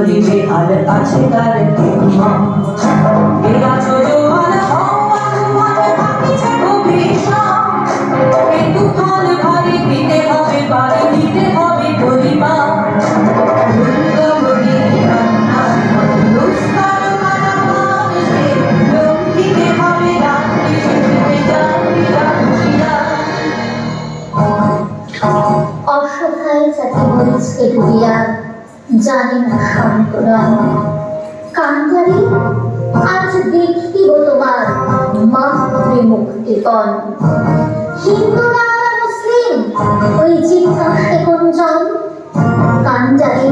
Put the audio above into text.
যদি বেহাল আছে তার মা এরা জোয়ান হওয়া তোমার ভাবিছে ভবিষ্যৎ এই তুফান ভারী দিতে হবে পারি দিতে হবে পরিবার অসহায় জাতি মরিচকে ডুবিয়া জানে না সন্তরণ কান্তারি আজ দেখিব তোমার মাতৃ মুক্তিপণ হিন্দু না মুসলিম ওই জিজ্ঞাসে কোন জন কান্তারি